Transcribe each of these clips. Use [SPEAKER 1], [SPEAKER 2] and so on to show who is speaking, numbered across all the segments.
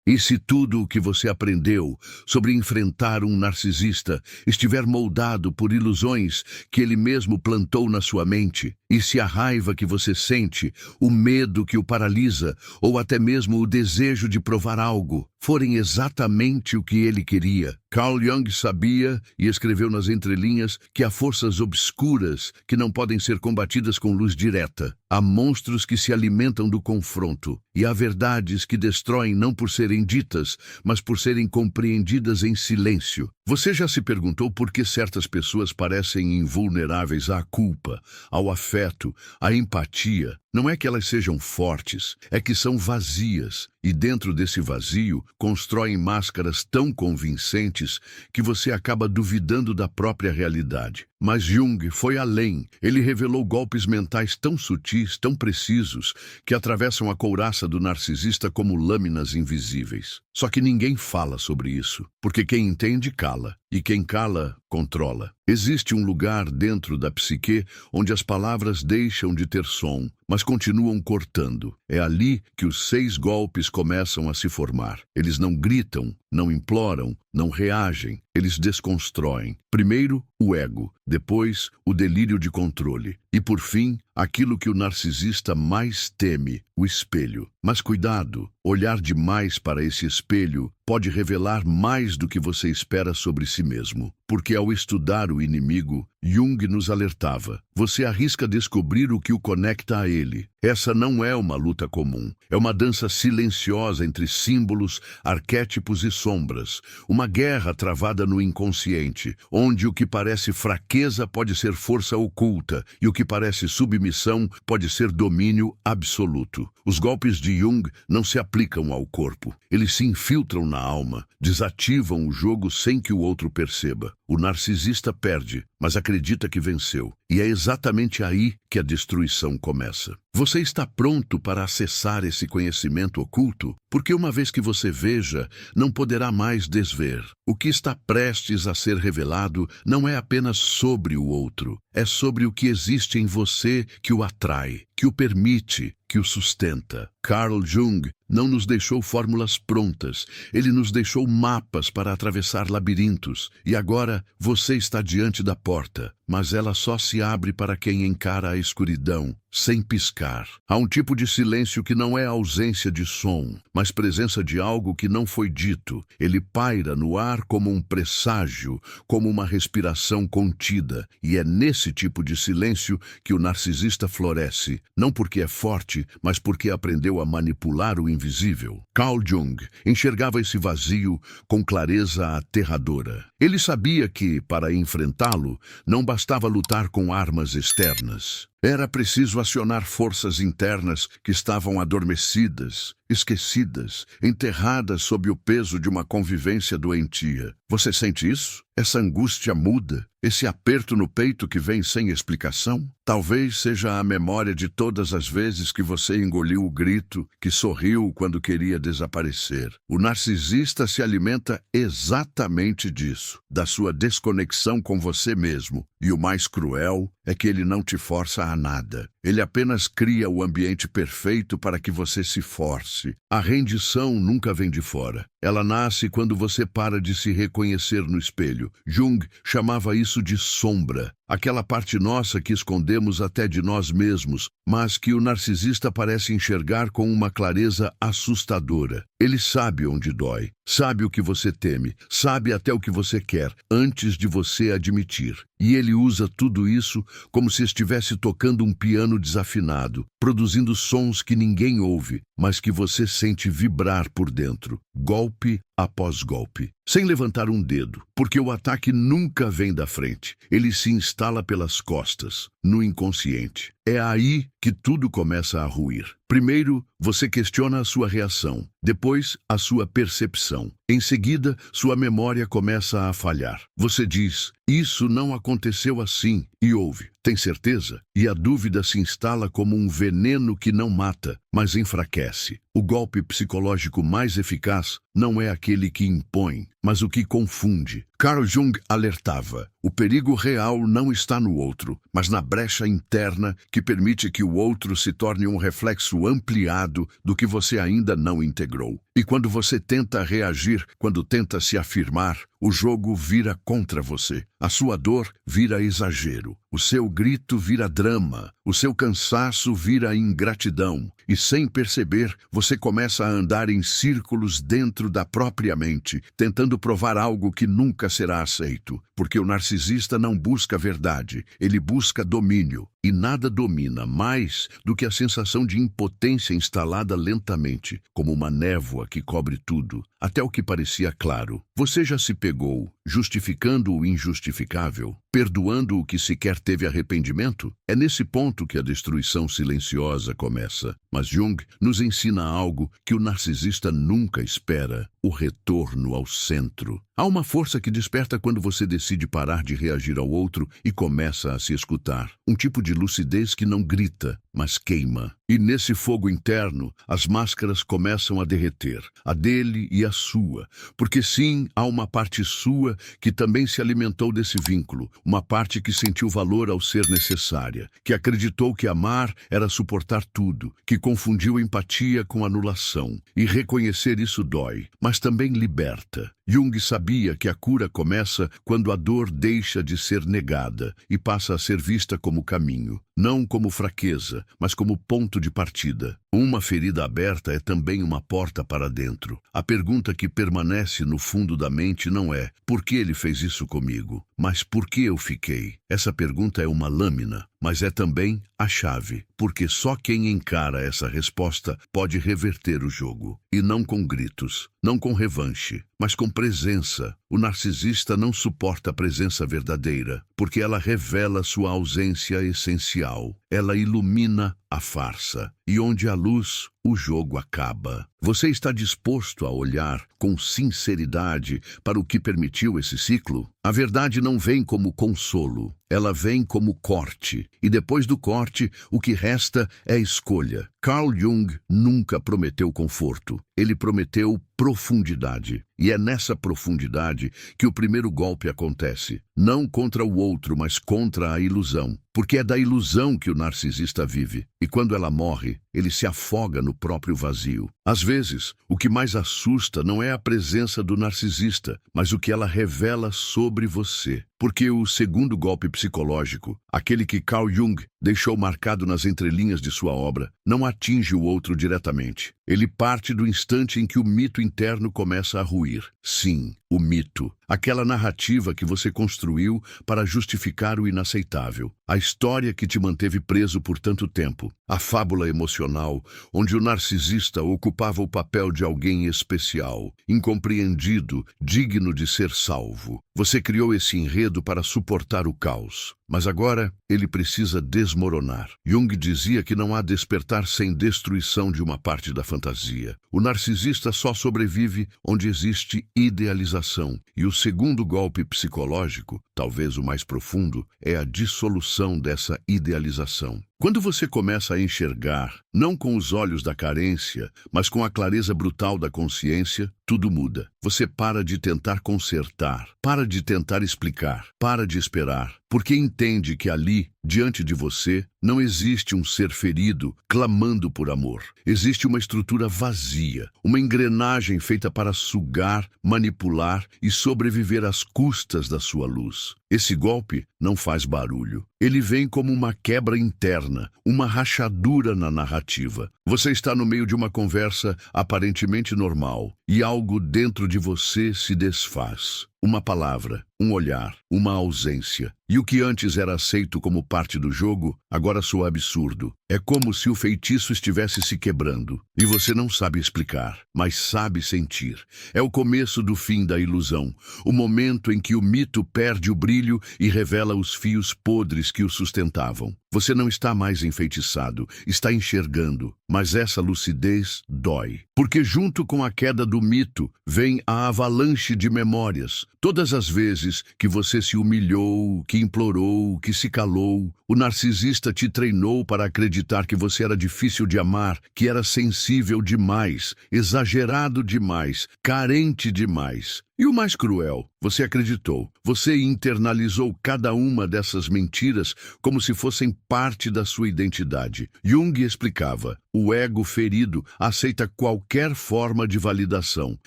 [SPEAKER 1] E se tudo o que você aprendeu sobre enfrentar um narcisista estiver moldado por ilusões que ele mesmo plantou na sua mente, e se a raiva que você sente, o medo que o paralisa, ou até mesmo o desejo de provar algo, forem exatamente o que ele queria. Carl Jung sabia e escreveu nas entrelinhas que há forças obscuras que não podem ser combatidas com luz direta. Há monstros que se alimentam do confronto, e há verdades que destroem não por serem ditas, mas por serem compreendidas em silêncio. Você já se perguntou por que certas pessoas parecem invulneráveis à culpa, ao afeto, à empatia? Não é que elas sejam fortes, é que são vazias, e dentro desse vazio constroem máscaras tão convincentes que você acaba duvidando da própria realidade. Mas Jung foi além. Ele revelou golpes mentais tão sutis, tão precisos, que atravessam a couraça do narcisista como lâminas invisíveis. Só que ninguém fala sobre isso, porque quem entende cala, e quem cala controla. Existe um lugar dentro da psique onde as palavras deixam de ter som, mas continuam cortando. É ali que os 6 golpes começam a se formar. Eles não gritam, não imploram, não reagem, eles desconstroem. Primeiro, o ego, depois, o delírio de controle, e por fim, aquilo que o narcisista mais teme, o espelho. Mas cuidado, olhar demais para esse espelho pode revelar mais do que você espera sobre si mesmo. Porque ao estudar o inimigo, Jung nos alertava: você arrisca descobrir o que o conecta a ele. Essa não é uma luta comum. É uma dança silenciosa entre símbolos, arquétipos e sombras. Uma guerra travada no inconsciente, onde o que parece fraqueza pode ser força oculta e o que parece submissão pode ser domínio absoluto. Os golpes de Jung não se aplicam ao corpo. Eles se infiltram na alma, desativam o jogo sem que o outro perceba. O narcisista perde, mas acredita que venceu. E é exatamente aí que a destruição começa. Você está pronto para acessar esse conhecimento oculto? Porque uma vez que você veja, não poderá mais desver. O que está prestes a ser revelado não é apenas sobre o outro, é sobre o que existe em você que o atrai, que o permite, que o sustenta. Carl Jung não nos deixou fórmulas prontas, ele nos deixou mapas para atravessar labirintos. E agora você está diante da porta, mas ela só se abre para quem encara a escuridão, sem piscar. Há um tipo de silêncio que não é ausência de som, mas presença de algo que não foi dito. Ele paira no ar como um presságio, como uma respiração contida. E é nesse tipo de silêncio que o narcisista floresce, não porque é forte, mas porque aprendeu a manipular o invisível. Carl Jung enxergava esse vazio com clareza aterradora. Ele sabia que, para enfrentá-lo, não bastava lutar com armas externas. Era preciso acionar forças internas que estavam adormecidas, esquecidas, enterradas sob o peso de uma convivência doentia. Você sente isso? Essa angústia muda? Esse aperto no peito que vem sem explicação? Talvez seja a memória de todas as vezes que você engoliu o grito, que sorriu quando queria desaparecer. O narcisista se alimenta exatamente disso, da sua desconexão com você mesmo. E o mais cruel é que ele não te força a nada. Ele apenas cria o ambiente perfeito para que você se force. A rendição nunca vem de fora. Ela nasce quando você para de se reconhecer no espelho. Jung chamava isso de sombra. Aquela parte nossa que escondemos até de nós mesmos, mas que o narcisista parece enxergar com uma clareza assustadora. Ele sabe onde dói, sabe o que você teme, sabe até o que você quer, antes de você admitir. E ele usa tudo isso como se estivesse tocando um piano desafinado, produzindo sons que ninguém ouve, mas que você sente vibrar por dentro, golpe após golpe, sem levantar um dedo, porque o ataque nunca vem da frente. Ele se instala pelas costas, no inconsciente. É aí que tudo começa a ruir. Primeiro, você questiona a sua reação. Depois, a sua percepção. Em seguida, sua memória começa a falhar. Você diz: isso não aconteceu assim, e ouve. Tem certeza? E a dúvida se instala como um veneno que não mata, mas enfraquece. O golpe psicológico mais eficaz não é aquele que impõe, mas o que confunde. Carl Jung alertava: o perigo real não está no outro, mas na brecha interna que permite que o outro se torne um reflexo ampliado do que você ainda não integrou. E quando você tenta reagir, quando tenta se afirmar, o jogo vira contra você. A sua dor vira exagero. O seu grito vira drama. O seu cansaço vira ingratidão. E sem perceber, você começa a andar em círculos dentro da própria mente, tentando provar algo que nunca será aceito. Porque o narcisista não busca verdade, ele busca domínio. E nada domina mais do que a sensação de impotência instalada lentamente, como uma névoa que cobre tudo, até o que parecia claro. Você já se pegou justificando o injustificável, perdoando o que sequer teve arrependimento? É nesse ponto que a destruição silenciosa começa. Mas Jung nos ensina algo que o narcisista nunca espera: o retorno ao centro. Há uma força que desperta quando você decide parar de reagir ao outro e começa a se escutar. Um tipo de lucidez que não grita, mas queima. E nesse fogo interno, as máscaras começam a derreter, a dele e a sua. Porque sim, há uma parte sua que também se alimentou desse vínculo, uma parte que sentiu valor ao ser necessária, que acreditou que amar era suportar tudo, que confundiu empatia com anulação. E reconhecer isso dói, mas também liberta. Jung sabia que a cura começa quando a dor deixa de ser negada e passa a ser vista como caminho, não como fraqueza, mas como ponto de partida. Uma ferida aberta é também uma porta para dentro. A pergunta que permanece no fundo da mente não é: por que ele fez isso comigo? Mas por que eu fiquei? Essa pergunta é uma lâmina, mas é também a chave, porque só quem encara essa resposta pode reverter o jogo. E não com gritos, não com revanche, mas com presença. O narcisista não suporta a presença verdadeira, porque ela revela sua ausência essencial. Ela ilumina a farsa. E onde há luz, o jogo acaba. Você está disposto a olhar com sinceridade para o que permitiu esse ciclo? A verdade não vem como consolo, ela vem como corte. E depois do corte, o que resta é escolha. Carl Jung nunca prometeu conforto, ele prometeu profundidade. E é nessa profundidade que o primeiro golpe acontece. Não contra o outro, mas contra a ilusão. Porque é da ilusão que o narcisista vive. E quando ela morre, ele se afoga no próprio vazio. Às vezes, o que mais assusta não é a presença do narcisista, mas o que ela revela sobre você. Porque o segundo golpe psicológico, aquele que Carl Jung deixou marcado nas entrelinhas de sua obra, não atinge o outro diretamente. Ele parte do instante em que o mito interno começa a ruir. Sim, o mito. Aquela narrativa que você construiu para justificar o inaceitável. A história que te manteve preso por tanto tempo. A fábula emocional, onde o narcisista ocupava o papel de alguém especial, incompreendido, digno de ser salvo. Você criou esse enredo para suportar o caos. Mas agora ele precisa desmoronar. Jung dizia que não há despertar sem destruição de uma parte da fantasia. O narcisista só sobrevive onde existe idealização. E o segundo golpe psicológico, talvez o mais profundo, é a dissolução dessa idealização. Quando você começa a enxergar, não com os olhos da carência, mas com a clareza brutal da consciência, tudo muda. Você para de tentar consertar, para de tentar explicar, para de esperar, porque entende que ali, diante de você, não existe um ser ferido clamando por amor. Existe uma estrutura vazia, uma engrenagem feita para sugar, manipular e sobreviver às custas da sua luz. Esse golpe não faz barulho. Ele vem como uma quebra interna, uma rachadura na narrativa. Você está no meio de uma conversa aparentemente normal e algo dentro de você se desfaz. Uma palavra, um olhar, uma ausência. E o que antes era aceito como parte do jogo, agora soa absurdo. É como se o feitiço estivesse se quebrando. E você não sabe explicar, mas sabe sentir. É o começo do fim da ilusão. O momento em que o mito perde o brilho e revela os fios podres que o sustentavam. Você não está mais enfeitiçado, está enxergando. Mas essa lucidez dói. Porque junto com a queda do mito, vem a avalanche de memórias. Todas as vezes que você se humilhou, que implorou, que se calou, o narcisista te treinou para acreditar que você era difícil de amar, que era sensível demais, exagerado demais, carente demais. E o mais cruel, você acreditou. Você internalizou cada uma dessas mentiras como se fossem parte da sua identidade. Jung explicava: o ego ferido aceita qualquer forma de validação,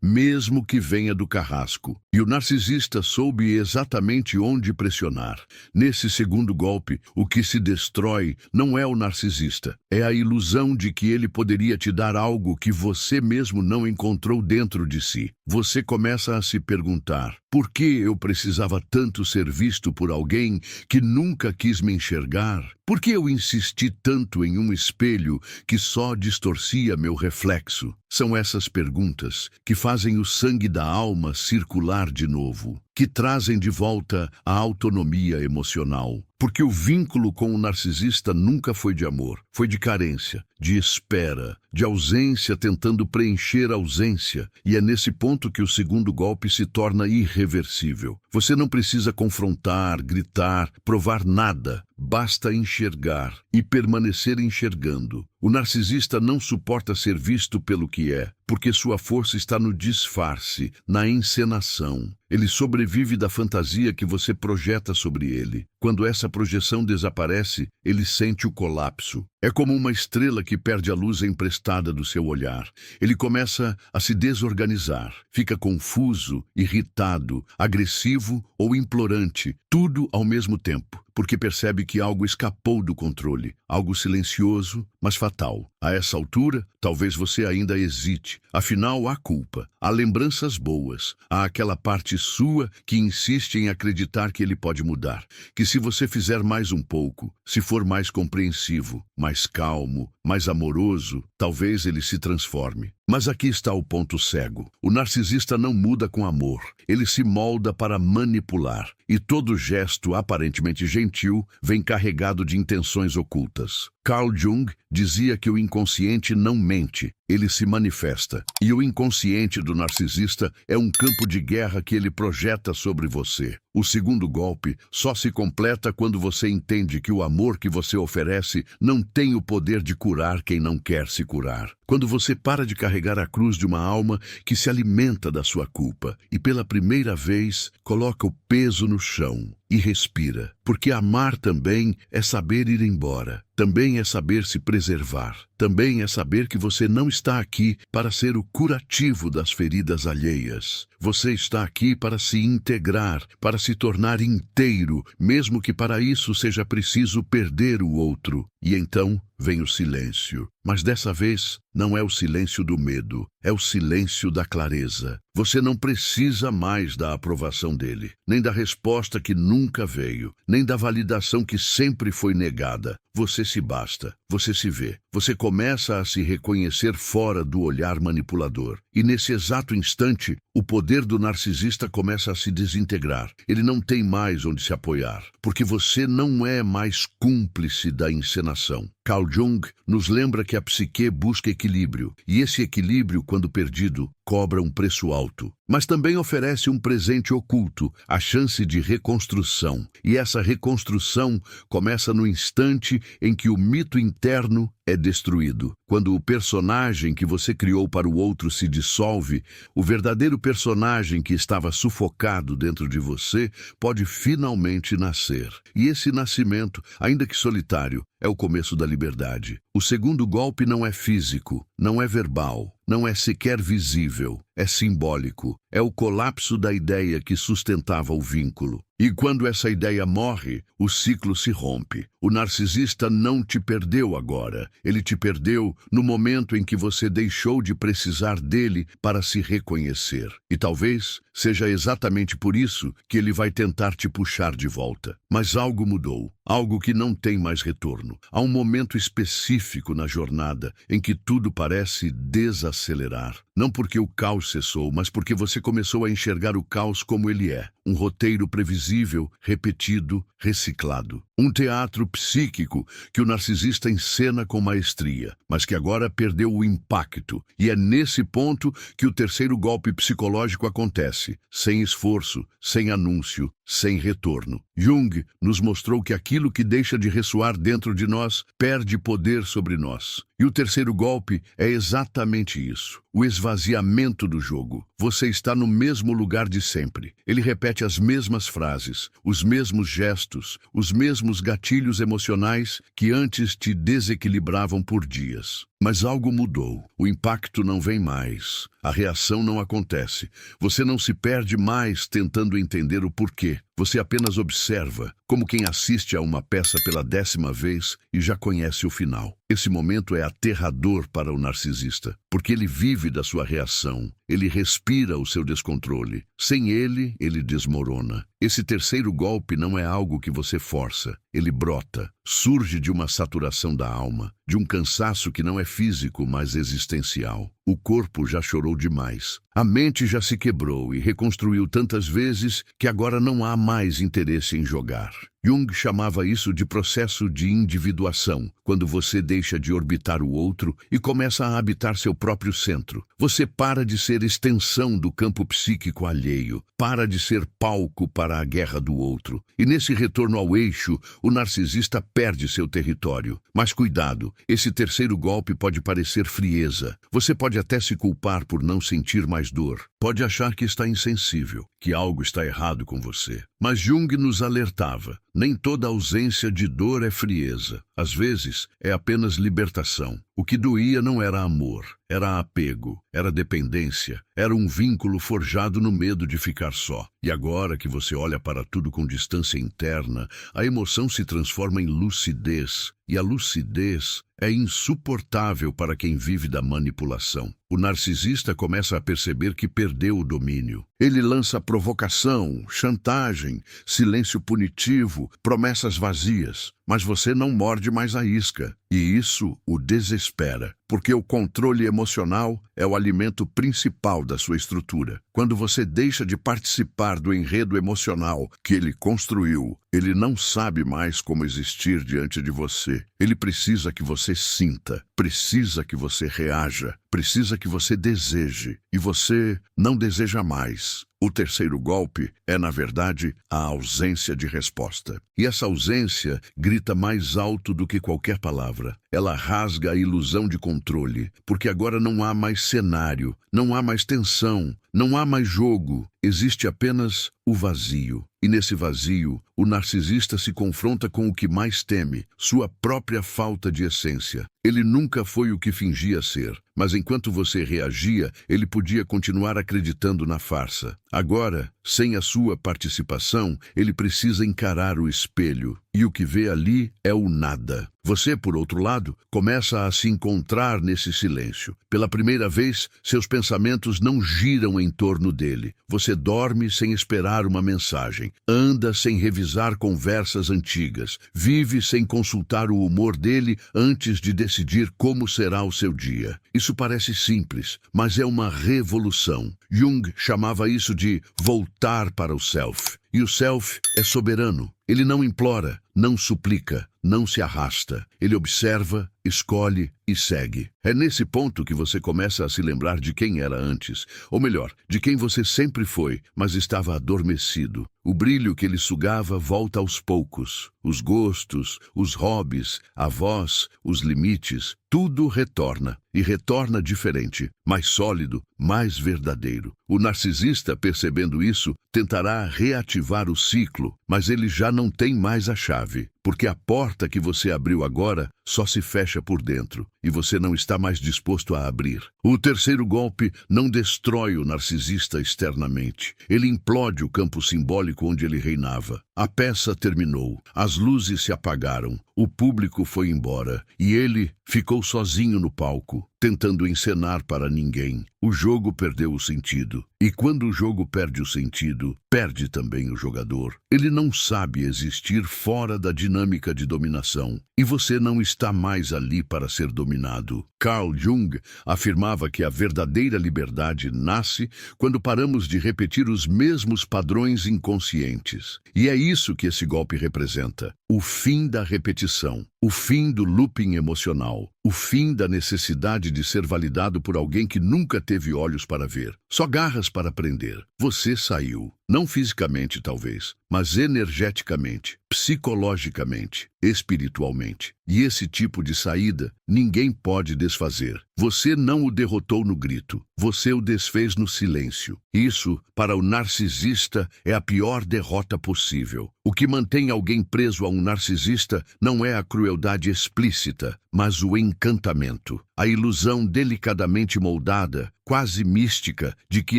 [SPEAKER 1] mesmo que venha do carrasco. E o narcisista soube exatamente onde pressionar. Nesse segundo golpe, o que se destrói não é o narcisista, é a ilusão de que ele poderia te dar algo que você mesmo não encontrou dentro de si. Você começa a se perguntar: por que eu precisava tanto ser visto por alguém que nunca quis me enxergar? Por que eu insisti tanto em um espelho que só distorcia meu reflexo? São essas perguntas que fazem o sangue da alma circular de novo, que trazem de volta a autonomia emocional. Porque o vínculo com o narcisista nunca foi de amor, foi de carência, de espera, de ausência tentando preencher a ausência. E é nesse ponto que o segundo golpe se torna irreversível. Você não precisa confrontar, gritar, provar nada. Basta enxergar e permanecer enxergando. O narcisista não suporta ser visto pelo que é, porque sua força está no disfarce, na encenação. Ele sobrevive da fantasia que você projeta sobre ele. Quando essa projeção desaparece, ele sente o colapso. É como uma estrela que perde a luz emprestada do seu olhar. Ele começa a se desorganizar, fica confuso, irritado, agressivo ou implorante, tudo ao mesmo tempo, porque percebe que algo escapou do controle, algo silencioso, mas fatal. A essa altura, talvez você ainda hesite. Afinal, há culpa, há lembranças boas, há aquela parte sua que insiste em acreditar que ele pode mudar, que se você fizer mais um pouco, se for mais compreensivo, mais calmo, mais amoroso, talvez ele se transforme. Mas aqui está o ponto cego. O narcisista não muda com amor. Ele se molda para manipular. E todo gesto aparentemente gentil vem carregado de intenções ocultas. Carl Jung dizia que o inconsciente não mente, ele se manifesta. E o inconsciente do narcisista é um campo de guerra que ele projeta sobre você. O segundo golpe só se completa quando você entende que o amor que você oferece não tem o poder de curar quem não quer se curar. Quando você para de carregar a cruz de uma alma que se alimenta da sua culpa e pela primeira vez coloca o peso no chão e respira, porque amar também é saber ir embora, também é saber se preservar, também é saber que você não está aqui para ser o curativo das feridas alheias. Você está aqui para se integrar, para se tornar inteiro, mesmo que para isso seja preciso perder o outro. E então vem o silêncio. Mas dessa vez não é o silêncio do medo, é o silêncio da clareza. Você não precisa mais da aprovação dele, nem da resposta que nunca veio, nem da validação que sempre foi negada. Você se basta, você se vê, você começa a se reconhecer fora do olhar manipulador. E nesse exato instante, o poder do narcisista começa a se desintegrar. Ele não tem mais onde se apoiar, porque você não é mais cúmplice da encenação. Carl Jung nos lembra que a psique busca equilíbrio, e esse equilíbrio, quando perdido, cobra um preço alto. Mas também oferece um presente oculto, a chance de reconstrução. E essa reconstrução começa no instante em que o mito interno é destruído. Quando o personagem que você criou para o outro se dissolve, o verdadeiro personagem que estava sufocado dentro de você pode finalmente nascer. E esse nascimento, ainda que solitário, é o começo da liberdade. O segundo golpe não é físico, não é verbal, não é sequer visível, é simbólico. É o colapso da ideia que sustentava o vínculo. E quando essa ideia morre, o ciclo se rompe. O narcisista não te perdeu agora. Ele te perdeu no momento em que você deixou de precisar dele para se reconhecer. E talvez seja exatamente por isso que ele vai tentar te puxar de volta. Mas algo mudou. Algo que não tem mais retorno. Há um momento específico na jornada em que tudo parece desacelerar. Não porque o caos cessou, mas porque você começou a enxergar o caos como ele é. um roteiro previsível, repetido, reciclado. Um teatro psíquico que o narcisista encena com maestria, mas que agora perdeu o impacto. E é nesse ponto que o terceiro golpe psicológico acontece, sem esforço, sem anúncio, sem retorno. Jung nos mostrou que aquilo que deixa de ressoar dentro de nós perde poder sobre nós. E o terceiro golpe é exatamente isso, o esvaziamento do jogo. Você está no mesmo lugar de sempre. Ele repete as mesmas frases, os mesmos gestos, os mesmos gatilhos emocionais que antes te desequilibravam por dias. Mas algo mudou. O impacto não vem mais. A reação não acontece. Você não se perde mais tentando entender o porquê. Você apenas observa, como quem assiste a uma peça pela 10ª vez e já conhece o final. Esse momento é aterrador para o narcisista, porque ele vive da sua reação. Ele respira o seu descontrole. Sem ele, ele desmorona. Esse terceiro golpe não é algo que você força. Ele brota, surge de uma saturação da alma, de um cansaço que não é físico, mas existencial. O corpo já chorou demais. A mente já se quebrou e reconstruiu tantas vezes que agora não há mais interesse em jogar. Jung chamava isso de processo de individuação, quando você deixa de orbitar o outro e começa a habitar seu próprio centro. Você para de ser extensão do campo psíquico alheio, para de ser palco para a guerra do outro. E nesse retorno ao eixo, o narcisista perde seu território. Mas cuidado, esse terceiro golpe pode parecer frieza. Você pode até se culpar por não sentir mais dor. Pode achar que está insensível, que algo está errado com você. Mas Jung nos alertava. Nem toda ausência de dor é frieza. Às vezes, é apenas libertação. O que doía não era amor, era apego, era dependência, era um vínculo forjado no medo de ficar só. E agora que você olha para tudo com distância interna, a emoção se transforma em lucidez. E a lucidez é insuportável para quem vive da manipulação. O narcisista começa a perceber que perdeu o domínio. Ele lança provocação, chantagem, silêncio punitivo, promessas vazias. Mas você não morde mais a isca. E isso o desespera, porque o controle emocional é o alimento principal da sua estrutura. Quando você deixa de participar do enredo emocional que ele construiu, ele não sabe mais como existir diante de você. Ele precisa que você sinta, precisa que você reaja, precisa que você deseje. E você não deseja mais. O terceiro golpe é, na verdade, a ausência de resposta. E essa ausência grita mais alto do que qualquer palavra. Ela rasga a ilusão de controle, porque agora não há mais cenário, não há mais tensão, não há mais jogo. Existe apenas o vazio. E nesse vazio, o narcisista se confronta com o que mais teme, sua própria falta de essência. Ele nunca foi o que fingia ser, mas enquanto você reagia, ele podia continuar acreditando na farsa. Agora, sem a sua participação, ele precisa encarar o espelho, e o que vê ali é o nada. Você, por outro lado, começa a se encontrar nesse silêncio. Pela primeira vez, seus pensamentos não giram em torno dele. Você dorme sem esperar uma mensagem, anda sem revisar conversas antigas, vive sem consultar o humor dele antes de decidir como será o seu dia. Isso parece simples, mas é uma revolução. Jung chamava isso de voltar para o self. E o self é soberano. Ele não implora, não suplica, não se arrasta. Ele observa, escolhe e segue. É nesse ponto que você começa a se lembrar de quem era antes, ou melhor, de quem você sempre foi, mas estava adormecido. O brilho que ele sugava volta aos poucos. Os gostos, os hobbies, a voz, os limites, tudo retorna. E retorna diferente, mais sólido, mais verdadeiro. O narcisista, percebendo isso, tentará reativar o ciclo, mas ele já não tem mais a chave, porque a porta que você abriu agora só se fecha por dentro, e você não está mais disposto a abrir. O terceiro golpe não destrói o narcisista externamente. Ele implode o campo simbólico onde ele reinava. A peça terminou, as luzes se apagaram, o público foi embora, e ele ficou sozinho no palco. tentando encenar para ninguém. O jogo perdeu o sentido. E quando o jogo perde o sentido, perde também o jogador. Ele não sabe existir fora da dinâmica de dominação. E você não está mais ali para ser dominado. Carl Jung afirmava que a verdadeira liberdade nasce quando paramos de repetir os mesmos padrões inconscientes. E é isso que esse golpe representa. O fim da repetição. O fim do looping emocional. O fim da necessidade de ser validado por alguém que nunca teve olhos para ver. Só garras para aprender. Você saiu. Não fisicamente, talvez, mas energeticamente, psicologicamente, espiritualmente. E esse tipo de saída ninguém pode desfazer. Você não o derrotou no grito, você o desfez no silêncio. Isso, para o narcisista, é a pior derrota possível. O que mantém alguém preso a um narcisista não é a crueldade explícita, mas o encantamento. A ilusão delicadamente moldada, quase mística, de que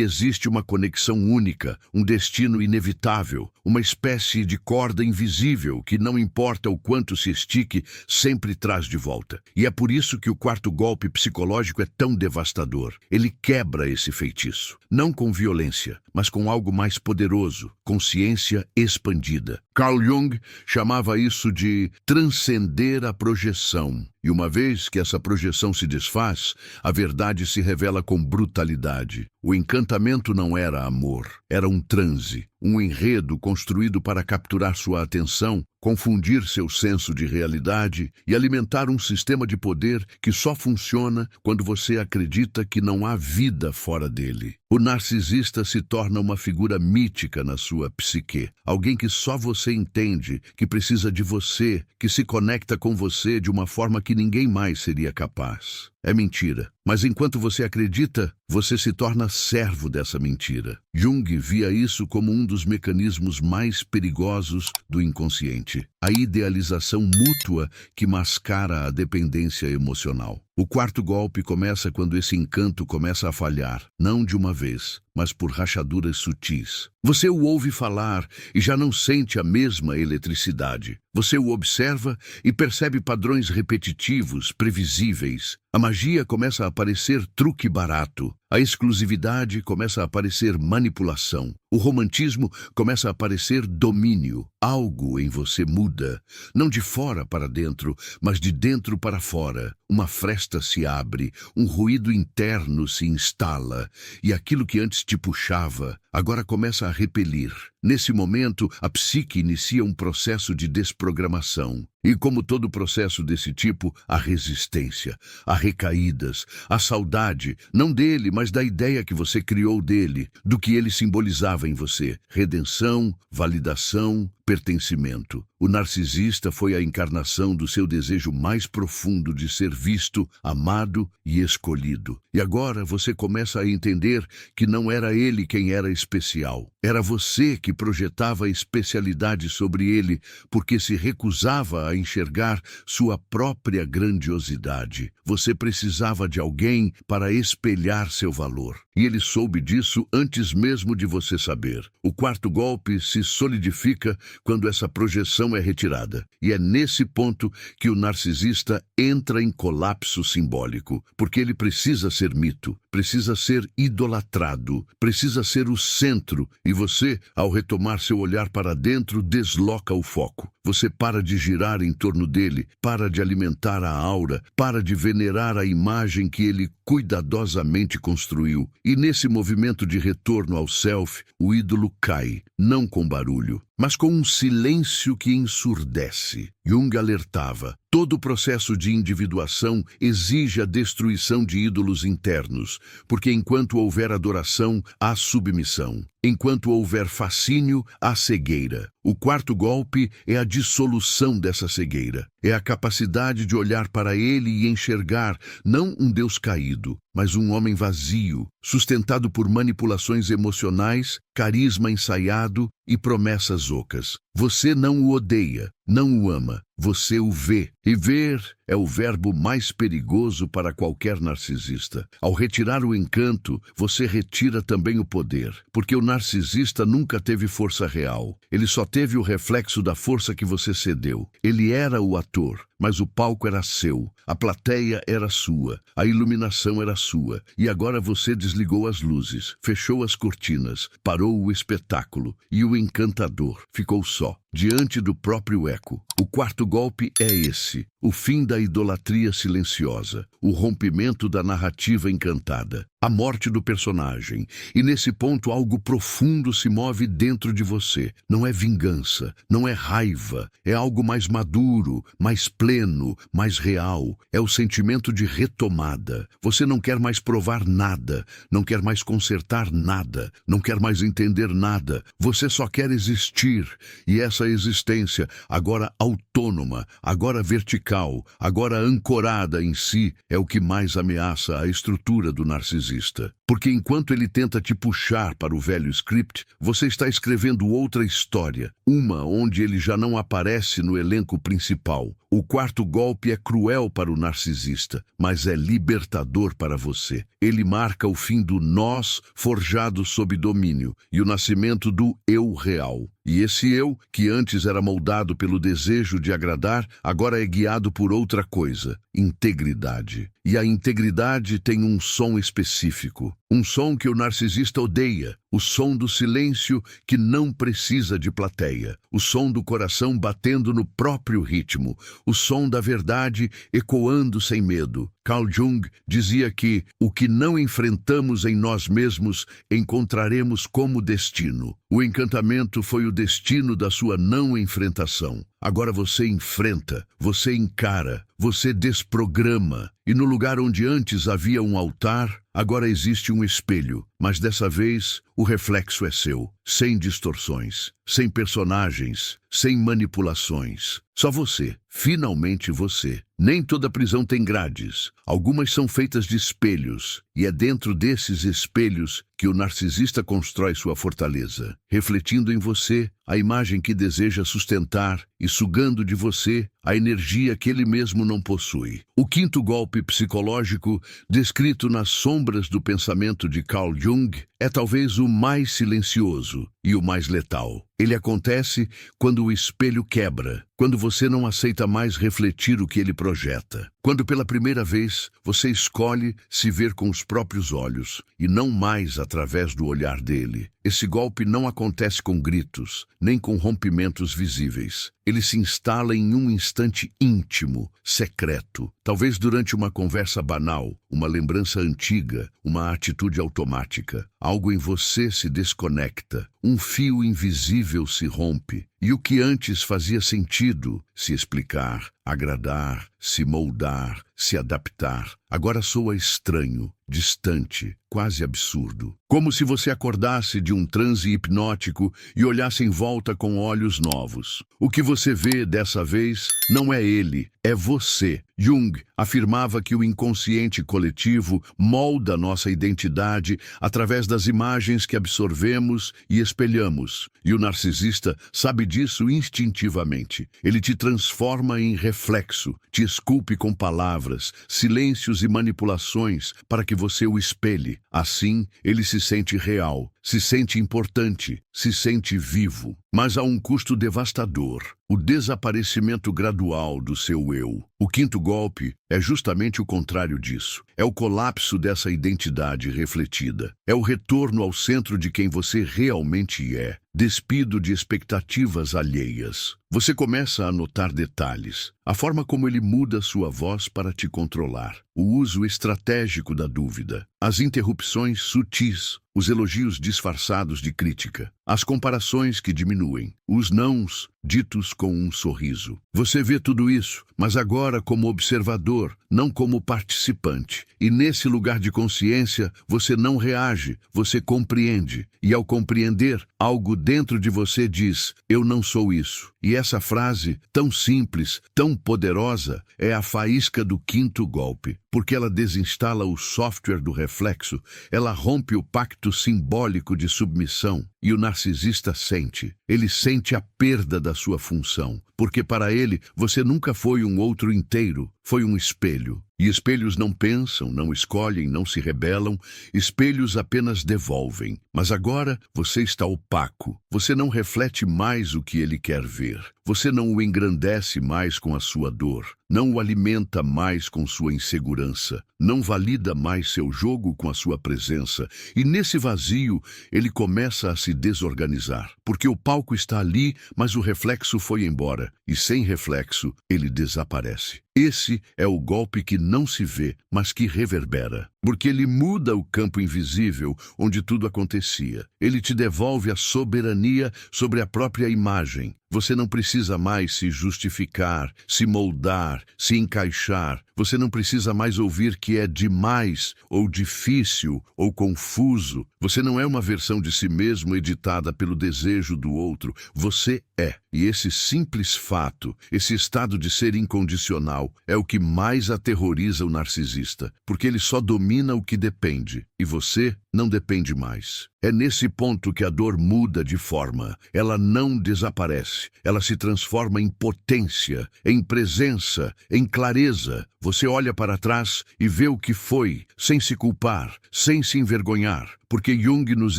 [SPEAKER 1] existe uma conexão única, um destino inevitável, uma espécie de corda invisível que não importa o quanto se estique, sempre traz de volta. E é por isso que o quarto golpe psicológico é tão devastador. Ele quebra esse feitiço, não com violência, mas com algo mais poderoso, consciência expandida. Carl Jung chamava isso de transcender a projeção. E uma vez que essa projeção se desfaz, a verdade se revela com brutalidade. O encantamento não era amor, era um transe, um enredo construído para capturar sua atenção, confundir seu senso de realidade e alimentar um sistema de poder que só funciona quando você acredita que não há vida fora dele. O narcisista se torna uma figura mítica na sua psique, alguém que só você entende, que precisa de você, que se conecta com você de uma forma que ninguém mais seria capaz. É mentira, mas enquanto você acredita, você se torna servo dessa mentira. Jung via isso como um dos mecanismos mais perigosos do inconsciente, a idealização mútua que mascara a dependência emocional. O quarto golpe começa quando esse encanto começa a falhar, não de uma vez, mas por rachaduras sutis. Você o ouve falar e já não sente a mesma eletricidade. Você o observa e percebe padrões repetitivos, previsíveis. A magia começa a parecer truque barato. A exclusividade começa a parecer manipulação. O romantismo começa a parecer domínio. Algo em você muda, não de fora para dentro, mas de dentro para fora. Uma fresta se abre, um ruído interno se instala, e aquilo que antes te puxava, agora começa a repelir. Nesse momento, a psique inicia um processo de desprogramação. E como todo processo desse tipo, há resistência, há recaídas, há saudade, não dele, mas da ideia que você criou dele, do que ele simbolizava em você. Redenção, validação, pertencimento. O narcisista foi a encarnação do seu desejo mais profundo de ser visto, amado e escolhido. E agora você começa a entender que não era ele quem era especial. Era você que projetava a especialidade sobre ele, porque se recusava a enxergar sua própria grandiosidade. Você precisava de alguém para espelhar seu valor. E ele soube disso antes mesmo de você saber. O quarto golpe se solidifica quando essa projeção é retirada. E é nesse ponto que o narcisista entra em colapso simbólico, porque ele precisa ser mito, precisa ser idolatrado, precisa ser o centro, e você, ao retomar seu olhar para dentro, desloca o foco. Você para de girar em torno dele, para de alimentar a aura, para de venerar a imagem que ele cuidadosamente construiu. E nesse movimento de retorno ao self, o ídolo cai, não com barulho, mas com um silêncio que ensurdece. Jung alertava: todo processo de individuação exige a destruição de ídolos internos, porque enquanto houver adoração, há submissão. Enquanto houver fascínio, há cegueira. O quarto golpe é a dissolução dessa cegueira. É a capacidade de olhar para ele e enxergar não um Deus caído, mas um homem vazio, sustentado por manipulações emocionais, carisma ensaiado e promessas ocas. Você não o odeia, não o ama, você o vê. E ver é o verbo mais perigoso para qualquer narcisista. Ao retirar o encanto, você retira também o poder, porque o narcisista nunca teve força real. Ele só teve o reflexo da força que você cedeu. Ele era o ator, mas o palco era seu, a plateia era sua, a iluminação era sua, e agora você desligou as luzes, fechou as cortinas, parou o espetáculo, e o encantador ficou só, diante do próprio eco. O quarto golpe é esse, o fim da idolatria silenciosa, o rompimento da narrativa encantada, a morte do personagem. E nesse ponto algo profundo se move dentro de você. Não é vingança, não é raiva, é algo mais maduro, mais pleno, mais real. É o sentimento de retomada. Você não quer mais provar nada, não quer mais consertar nada, não quer mais entender nada. Você só quer existir. E essa existência, agora autônoma, agora vertical, agora ancorada em si, é o que mais ameaça a estrutura do narcisista. Porque enquanto ele tenta te puxar para o velho script, você está escrevendo outra história, uma onde ele já não aparece no elenco principal. O quarto golpe é cruel para o narcisista, mas é libertador para você. Ele marca o fim do nós forjado sob domínio e o nascimento do eu real. E esse eu, que antes era moldado pelo desejo de agradar, agora é guiado por outra coisa, integridade. E a integridade tem um som específico, um som que o narcisista odeia, o som do silêncio que não precisa de plateia, o som do coração batendo no próprio ritmo, o som da verdade ecoando sem medo. Carl Jung dizia que o que não enfrentamos em nós mesmos encontraremos como destino. O encantamento foi o destino da sua não enfrentação. Agora você enfrenta, você encara, você desprograma. E no lugar onde antes havia um altar, agora existe um espelho. Mas dessa vez, o reflexo é seu, sem distorções, sem personagens, sem manipulações. Só você, finalmente você. Nem toda prisão tem grades. Algumas são feitas de espelhos, e é dentro desses espelhos que o narcisista constrói sua fortaleza, refletindo em você a imagem que deseja sustentar e sugando de você a energia que ele mesmo não possui. O quinto golpe psicológico, descrito nas sombras do pensamento de Carl Jung, é talvez o mais silencioso e o mais letal. Ele acontece quando o espelho quebra, quando você não aceita mais refletir o que ele projeta. Quando pela primeira vez você escolhe se ver com os próprios olhos e não mais através do olhar dele. Esse golpe não acontece com gritos, nem com rompimentos visíveis. Ele se instala em um instante íntimo, secreto, talvez durante uma conversa banal, uma lembrança antiga, uma atitude automática. Algo em você se desconecta, um fio invisível se rompe, e o que antes fazia sentido, se explicar, agradar, se moldar, se adaptar, agora soa estranho, distante, quase absurdo. Como se você acordasse de um transe hipnótico e olhasse em volta com olhos novos. O que você vê dessa vez não é ele, é você. Jung afirmava que o inconsciente coletivo molda nossa identidade através das imagens que absorvemos e espelhamos. E o narcisista sabe disso instintivamente. Ele te transforma em reflexo, te esculpe com palavras, silêncios e manipulações para que você o espelhe. Assim, ele se sente real, se sente importante, se sente vivo. Mas há um custo devastador, o desaparecimento gradual do seu eu. O quinto golpe é justamente o contrário disso. É o colapso dessa identidade refletida. É o retorno ao centro de quem você realmente é, despido de expectativas alheias. Você começa a notar detalhes, a forma como ele muda sua voz para te controlar, o uso estratégico da dúvida, as interrupções sutis, os elogios disfarçados de crítica, as comparações que diminuem, os nãos ditos com um sorriso. Você vê tudo isso, mas agora como observador, não como participante. E nesse lugar de consciência, você não reage, você compreende. E ao compreender, algo dentro de você diz, eu não sou isso. E essa frase, tão simples, tão poderosa, é a faísca do quinto golpe. porque ela desinstala o software do reflexo, ela rompe o pacto simbólico de submissão e o narcisista sente. Ele sente a perda da sua função, porque para ele você nunca foi um outro inteiro, foi um espelho. E espelhos não pensam, não escolhem, não se rebelam, espelhos apenas devolvem. Mas agora você está opaco, você não reflete mais o que ele quer ver. Você não o engrandece mais com a sua dor, não o alimenta mais com sua insegurança, não valida mais seu jogo com a sua presença. E nesse vazio, ele começa a se desorganizar, porque o palco está ali, mas o reflexo foi embora, e sem reflexo, ele desaparece. Esse é o golpe que não se vê, mas que reverbera, porque ele muda o campo invisível onde tudo acontecia. Ele te devolve a soberania sobre a própria imagem. Você não precisa mais se justificar, se moldar, se encaixar. Você não precisa mais ouvir que é demais, ou difícil, ou confuso. Você não é uma versão de si mesmo editada pelo desejo do outro. Você é. E esse simples fato, esse estado de ser incondicional, é o que mais aterroriza o narcisista, porque ele só domina o que depende, e você não depende mais. É nesse ponto que a dor muda de forma. Ela não desaparece. Ela se transforma em potência, em presença, em clareza. Você olha para trás e vê o que foi, sem se culpar, sem se envergonhar. Porque Jung nos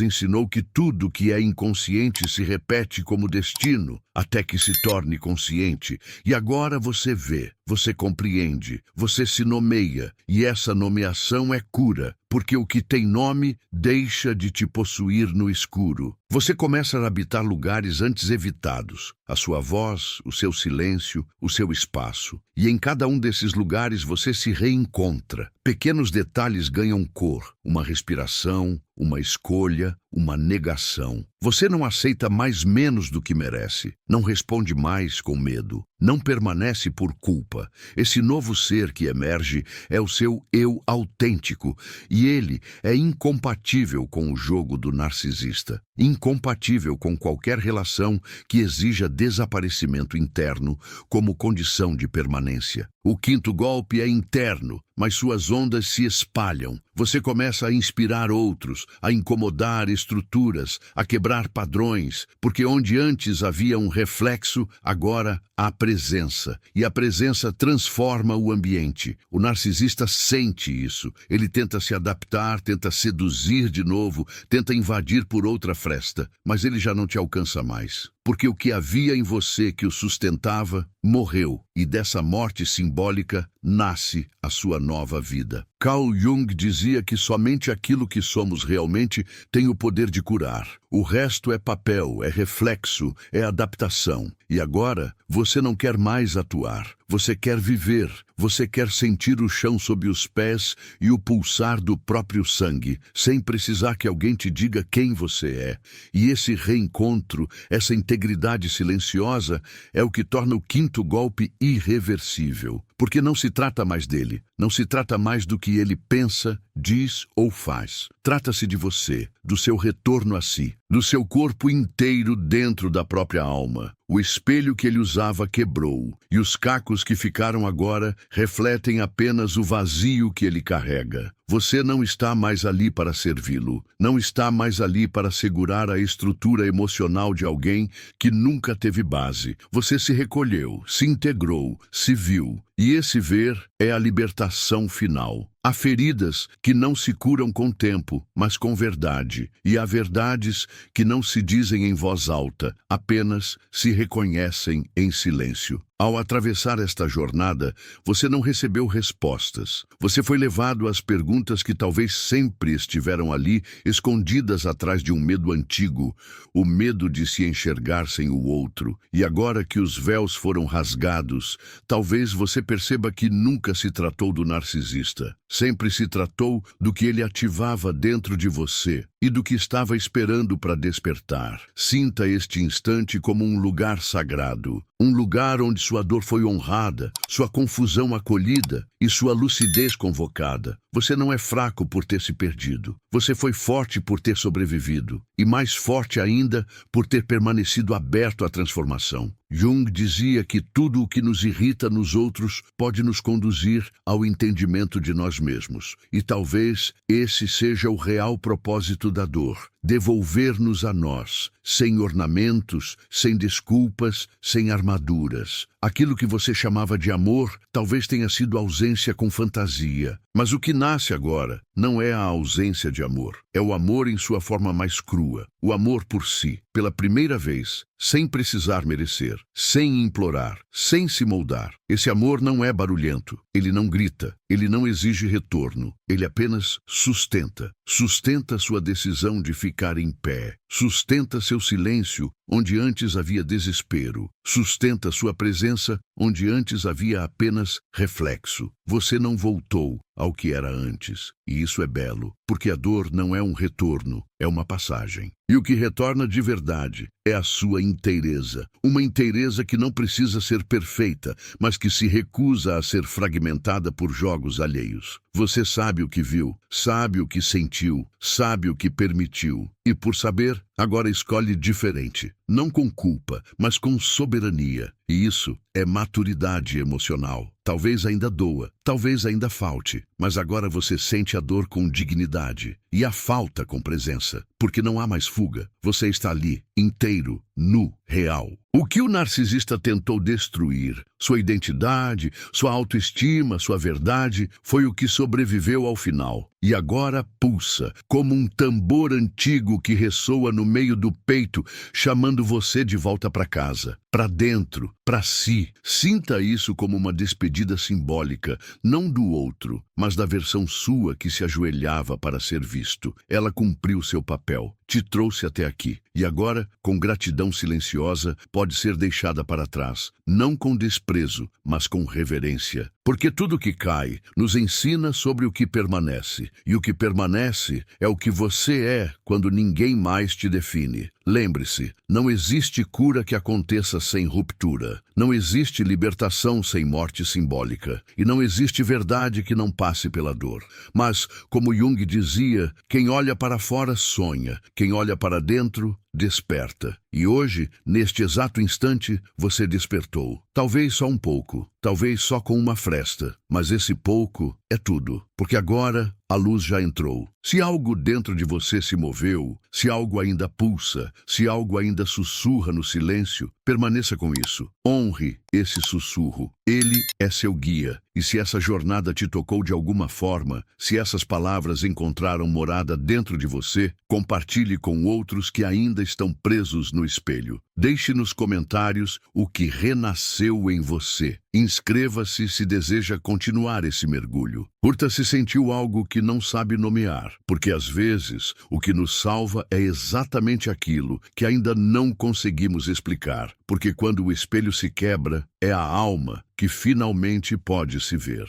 [SPEAKER 1] ensinou que tudo que é inconsciente se repete como destino, até que se torne consciente. E agora você vê, você compreende, você se nomeia, e essa nomeação é cura, porque o que tem nome deixa de te possuir no escuro. Você começa a habitar lugares antes evitados, a sua voz, o seu silêncio, o seu espaço. E em cada um desses lugares você se reencontra. Pequenos detalhes ganham cor, uma respiração, uma escolha, uma negação. Você não aceita mais menos do que merece, não responde mais com medo, não permanece por culpa. Esse novo ser que emerge é o seu eu autêntico, e ele é incompatível com o jogo do narcisista, incompatível com qualquer relação que exija desaparecimento interno como condição de permanência. O quinto golpe é interno, mas suas ondas se espalham. Você começa a inspirar outros, a incomodar estruturas, a quebrar padrões, porque onde antes havia um reflexo, agora há presença. E a presença transforma o ambiente. O narcisista sente isso. Ele tenta se adaptar, tenta seduzir de novo, tenta invadir por outra fresta, mas ele já não te alcança mais. Porque o que havia em você que o sustentava, morreu, e dessa morte simbólica nasce a sua nova vida. Carl Jung dizia que somente aquilo que somos realmente tem o poder de curar. O resto é papel, é reflexo, é adaptação. E agora, você não quer mais atuar. Você quer viver. Você quer sentir o chão sob os pés e o pulsar do próprio sangue, sem precisar que alguém te diga quem você é. E esse reencontro, essa integridade silenciosa, é o que torna o quinto golpe irreversível. Porque não se trata mais dele, não se trata mais do que ele pensa, diz ou faz. Trata-se de você, do seu retorno a si, do seu corpo inteiro dentro da própria alma. O espelho que ele usava quebrou, e os cacos que ficaram agora refletem apenas o vazio que ele carrega. Você não está mais ali para servi-lo, não está mais ali para segurar a estrutura emocional de alguém que nunca teve base. Você se recolheu, se integrou, se viu, e esse ver é a libertação final. Há feridas que não se curam com tempo, mas com verdade. E há verdades que não se dizem em voz alta, apenas se reconhecem em silêncio. Ao atravessar esta jornada, você não recebeu respostas. Você foi levado às perguntas que talvez sempre estiveram ali, escondidas atrás de um medo antigo, o medo de se enxergar sem o outro. E agora que os véus foram rasgados, talvez você perceba que nunca se tratou do narcisista. Sempre se tratou do que ele ativava dentro de você e do que estava esperando para despertar. Sinta este instante como um lugar sagrado, um lugar onde sua dor foi honrada, sua confusão acolhida e sua lucidez convocada. Você não é fraco por ter se perdido. Você foi forte por ter sobrevivido. E mais forte ainda por ter permanecido aberto à transformação. Jung dizia que tudo o que nos irrita nos outros pode nos conduzir ao entendimento de nós mesmos. E talvez esse seja o real propósito da dor. Devolver-nos a nós, sem ornamentos, sem desculpas, sem armaduras. Aquilo que você chamava de amor talvez tenha sido ausência com fantasia. Mas o que nasce agora não é a ausência de amor. É o amor em sua forma mais crua. O amor por si, pela primeira vez, sem precisar merecer, sem implorar, sem se moldar. Esse amor não é barulhento. Ele não grita. Ele não exige retorno. Ele apenas sustenta. Sustenta sua decisão de ficar em pé. Sustenta seu silêncio onde antes havia desespero. Sustenta sua presença onde antes havia apenas reflexo. Você não voltou ao que era antes. E isso é belo, porque a dor não é um retorno, é uma passagem. E o que retorna de verdade é a sua inteireza. Uma inteireza que não precisa ser perfeita, mas que se recusa a ser fragmentada por jogos alheios. Você sabe o que viu, sabe o que sentiu, sabe o que permitiu. E por saber, agora escolhe diferente. Não com culpa, mas com soberania. E isso é maturidade emocional. Talvez ainda doa, talvez ainda falte, mas agora você sente a dor com dignidade e a falta com presença, porque não há mais fuga. Você está ali, inteiro, nu, real. O que o narcisista tentou destruir, sua identidade, sua autoestima, sua verdade, foi o que sobreviveu ao final. E agora pulsa, como um tambor antigo que ressoa no meio do peito, chamando você de volta para casa, para dentro, para si. Sinta isso como uma despedida simbólica, não do outro, mas da versão sua que se ajoelhava para ser visto. Ela cumpriu seu papel, te trouxe até aqui. E agora, com gratidão silenciosa, pode ser deixada para trás, não com desprezo, mas com reverência. Porque tudo que cai nos ensina sobre o que permanece, e o que permanece é o que você é quando ninguém mais te define. Lembre-se, não existe cura que aconteça sem ruptura, não existe libertação sem morte simbólica, e não existe verdade que não passe pela dor. Mas, como Jung dizia, quem olha para fora sonha, quem olha para dentro desperta. E hoje, neste exato instante, você despertou. Talvez só um pouco, talvez só com uma fresta, mas esse pouco é tudo, porque agora a luz já entrou. Se algo dentro de você se moveu, se algo ainda pulsa, se algo ainda sussurra no silêncio, permaneça com isso. Honre esse sussurro. Ele é seu guia. E se essa jornada te tocou de alguma forma, se essas palavras encontraram morada dentro de você, compartilhe com outros que ainda estão presos no espelho. Deixe nos comentários o que renasceu em você. Inscreva-se se deseja continuar esse mergulho. Curta se sentiu algo que não sabe nomear, porque às vezes o que nos salva é exatamente aquilo que ainda não conseguimos explicar, porque quando o espelho se quebra, é a alma que finalmente pode se ver.